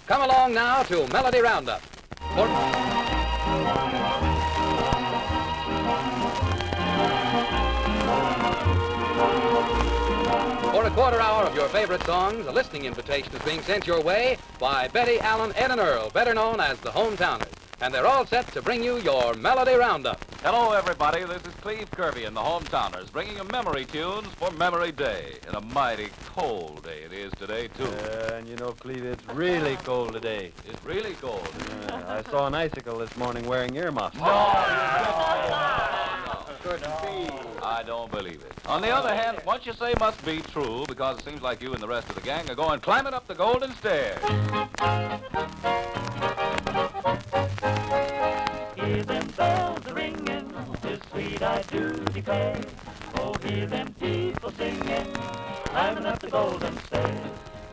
Come along now to Melody Roundup. For a quarter hour of your favorite songs, a listening invitation is being sent your way by Betty, Allen, Ed, and Earl, better known as the Hometowners. And they're all set to bring you your Melody Roundup. Hello, everybody. This is Cleve Kirby and the Hometowners bringing you memory tunes for Memory Day. And a mighty cold day it is today, too. And you know, Cleve, it's really cold today. It's really cold. I saw an icicle this morning wearing earmuffs. Couldn't be. I don't believe it. On the other hand, what you say must be true, because it seems like you and the rest of the gang are going climbing up the golden stairs. Hear them bells a-ringing, 'tis sweet, I do declare. Oh, hear them people singing, climbing up the golden stairs.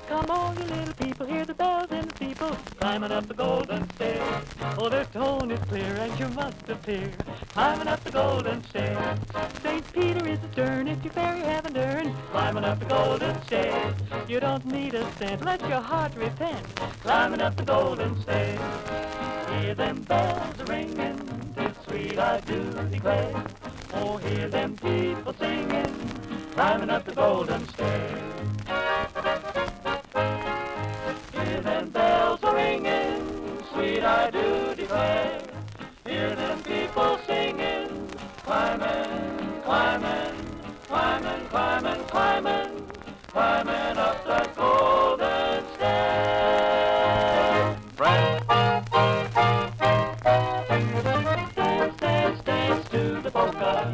Come all you little people, hear the bells and the people climbing up the golden stairs. Oh, their tone is clear and you must appear climbing up the golden stairs. St. Peter is astern if you're very heaven earned, climbing up the golden stairs. You don't need a cent, let your heart repent, climbing up the golden stairs. Hear them bells a-ringing, 'tis sweet, I do declare. Oh, hear them people singing, climbing up the golden stairs. Hear them bells a-ringing, sweet, I do declare. Hear them people singing, climbing, climbing, climbing, climbing, climbing, climbing up the golden stairs. Friends. Dance to the polka.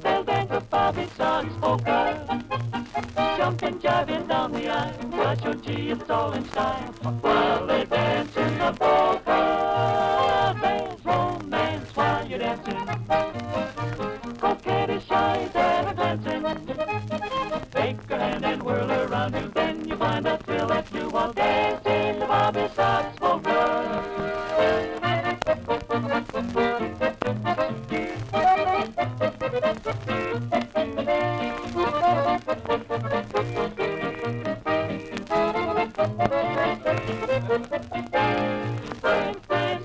They'll dance a bobbing socks polka. Jumping, jiving down the aisle. Gosh, oh gee, it's all in style. While they dance in the polka. There's romance while you're dancing. Coquettish eyes that are glancing. Take her hand and whirl her around you. Then you find a thrill that you will dance in the bobby socks polka.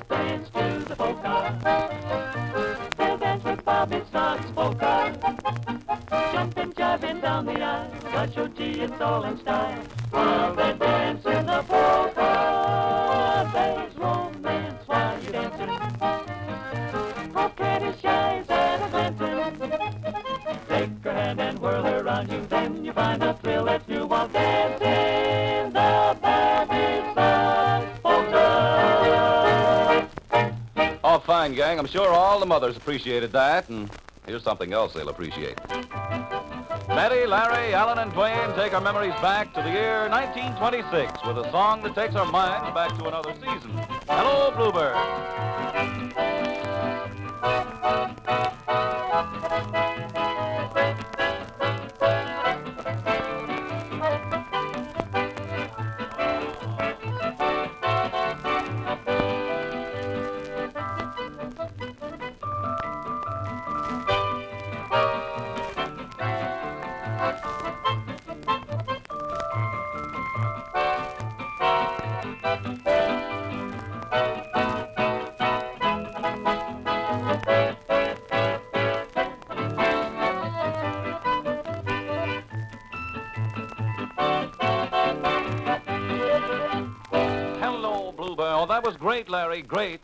Dance to the polka. They'll dance with bobby socks polka. Jumping, jiving down the aisle. Gosh, oh gee, it's all in style. While they dance in the polka. There's romance while you're dancing. Coquettish eyes that are glancing. Take her hand and whirl her around you. Then you find a thrill that you will dance in the bobby socks polka. Oh, fine, gang. I'm sure all the mothers appreciated that, and here's something else they'll appreciate. Betty, Larry, Allen, and Dwayne take our memories back to the year 1926 with a song that takes our minds back to another season. Hello, Bluebird. Oh, that was great, Larry, great.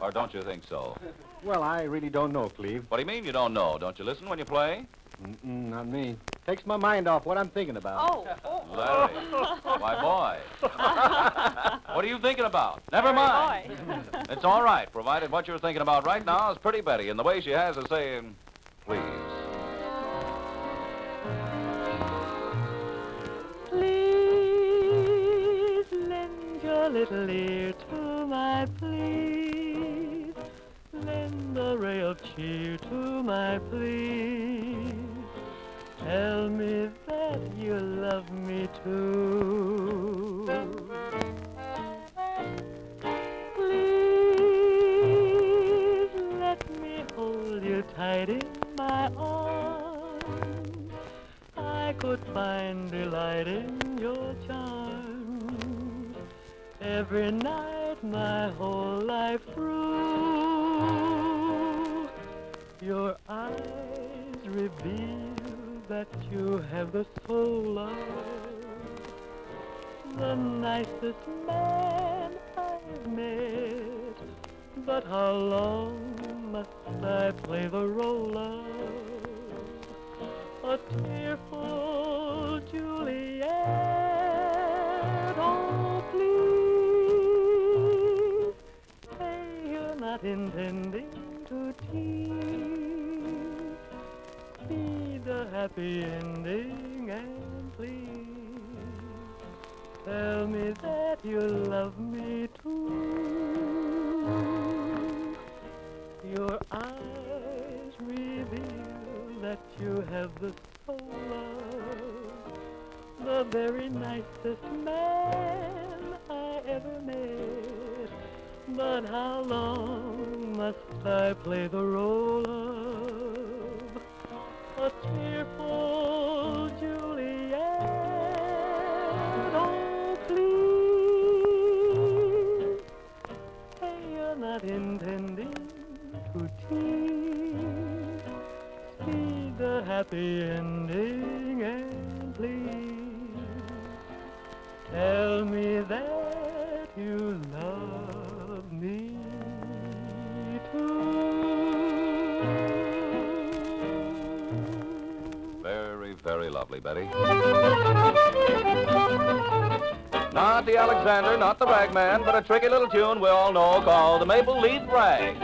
Or don't you think so? Well, I really don't know, Cleve. What do you mean you don't know? Don't you listen when you play? Not me. Takes my mind off what I'm thinking about. Larry, my boy. What are you thinking about? Never mind. It's all right, provided what you're thinking about right now is Pretty Betty, and the way she has of saying, please. Please lend your little ear to my plea. Lend a ray of cheer to my plea. Tell me that you love me too. Please let me hold you tight in my arms. I could find delight in your charms. every night my whole life through. Your eyes reveal that you have the soul of the nicest man I've met. But how long must I play the role of a tearful Juliet? Oh, please say you're not intending to tease. Be the happy ending, and please tell me that you love me too. Your eyes reveal that you have the soul of the very nicest man I ever met. But how long must I play the role of a tearful Juliet? Oh, please say you're not intending to tease. See the happy ending, and please tell me that you love me too. Very, very lovely, Betty. Not the Alexander, not the Ragman, but a tricky little tune we all know called the Maple Leaf Rag.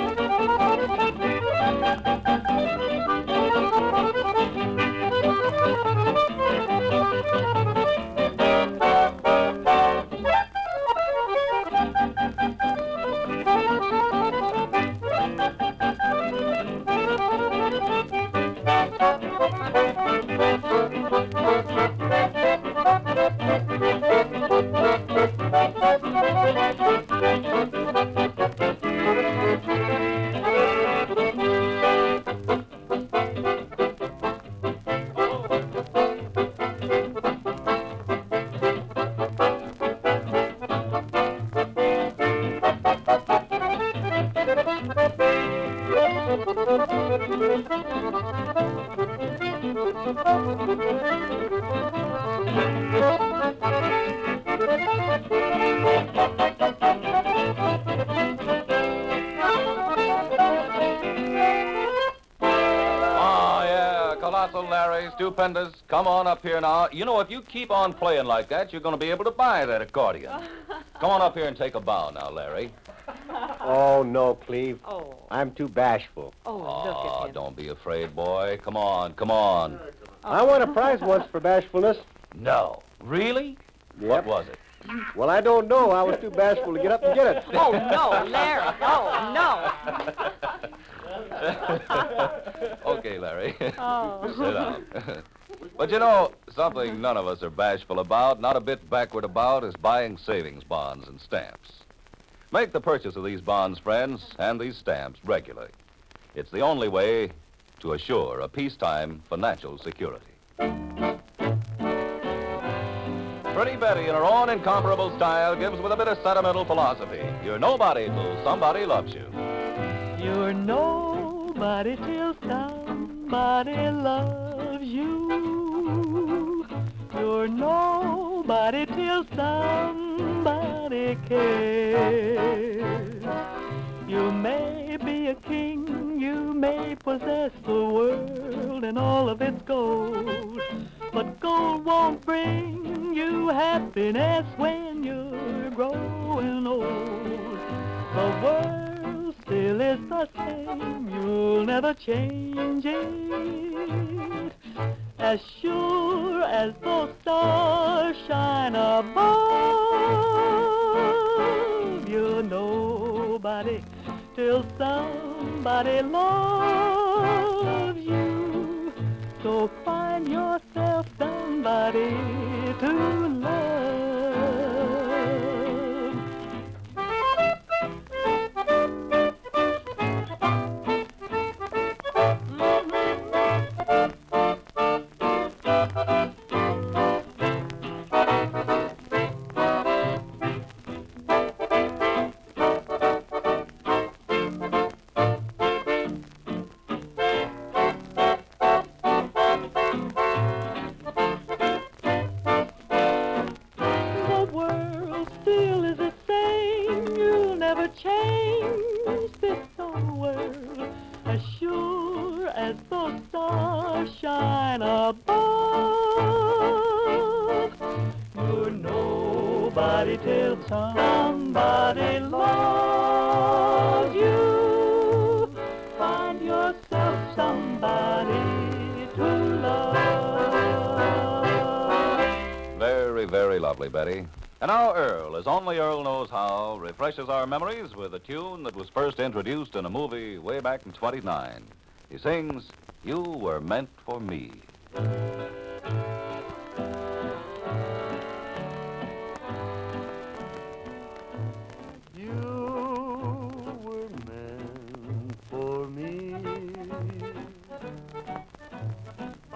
Larry, stupendous. Come on up here now. You know, if you keep on playing like that, you're going to be able to buy that accordion. Come on up here and take a bow now, Larry. Oh, no, Cleve. Oh. I'm too bashful. Oh, look at him. Don't be afraid, boy. Come on, come on. I won a prize once for bashfulness. No. Really? Yep. What was it? Well, I don't know. I was too bashful to get up and get it. Oh, no, Larry. Oh, no. Okay, Larry. Oh. Sit down. But you know, something none of us are bashful about, not a bit backward about, is buying savings bonds and stamps. Make the purchase of these bonds, friends, and these stamps regularly. It's the only way to assure a peacetime financial security. Pretty Betty, in her own incomparable style, gives with a bit of sentimental philosophy. You're nobody till somebody loves you. You're nobody till somebody loves you. You're nobody till somebody cares. You may be a king, you may possess the world and all of its gold, but gold won't bring you happiness when you're growing old. The world still is the same, you'll never change it. As sure as those stars shine above, you're nobody till somebody loves you. So find yourself somebody to love. nobody till somebody loves you. Find yourself somebody to love. Very, very lovely, Betty. And now Earl, as only Earl knows how, refreshes our memories with a tune that was first introduced in a movie way back in 29. He sings, "You Were Meant for Me." You were meant for me. I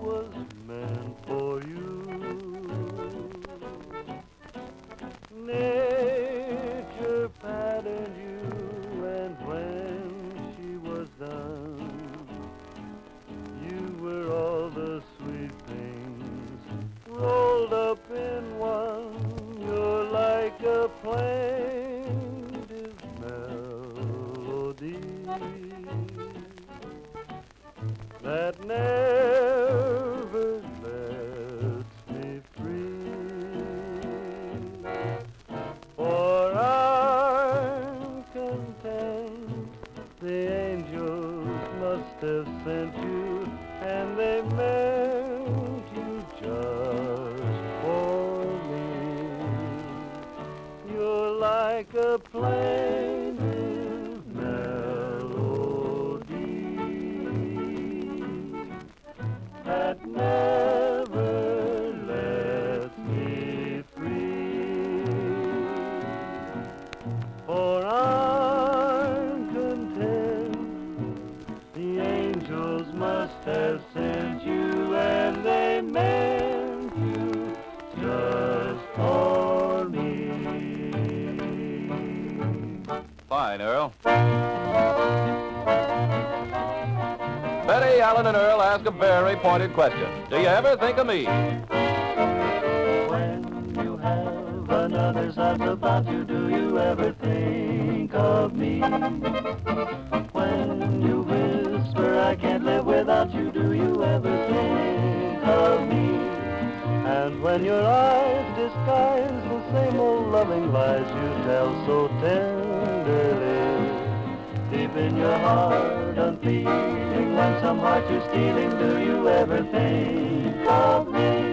was meant for you. Nature patterned you, and when she was done, you were all the sweet things rolled up in one. You're like a plaintive melody that never lets me free. For I'm content the angels must have sent you, and they meant you just for me. You're like a plaintive melody that never lets me free. For I'm content the angels must have sent you, and they meant you just for me. Fine, Earl. Betty, Allen, and Earl ask a very pointed question. Do you ever think of me? When you have another's arms about you, do you ever think of me? When you whisper, I can't live without you, do you ever think of me? And when your eyes disguise the same old loving lies you tell so tenderly, deep in your heart, unfeeling, when some heart you're stealing, do you ever think of me?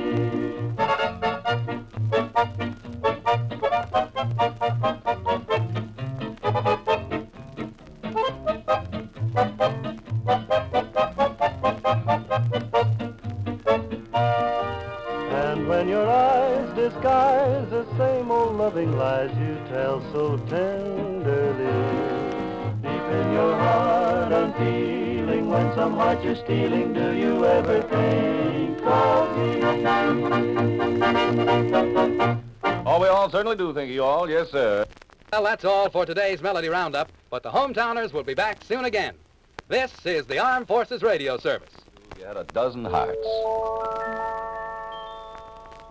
And when your eyes disguise the same old loving lies you tell so tenderly, deep in your heart, unfeeling, when some heart you're stealing, do you ever think of me? Oh, we all certainly do think of you all, yes, sir. Well, that's all for today's Melody Roundup, but the hometowners will be back soon again. This is the Armed Forces Radio Service. You had a dozen hearts.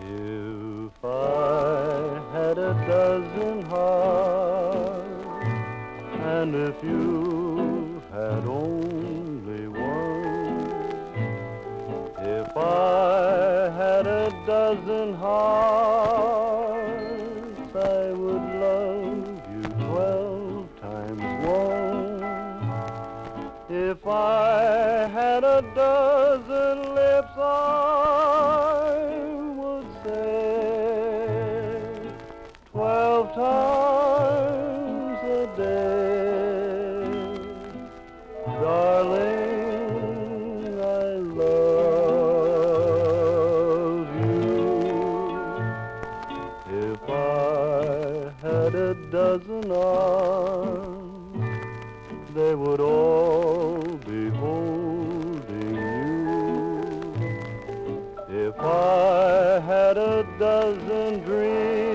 If I had a dozen hearts, and if you had only one, if I had a dozen hearts, I would love you 12 times one. If I had a dozen lips, I would say 12 times a day, darling, I love you. If I had a dozen arms, they would all be holding you. If I had a dozen dreams,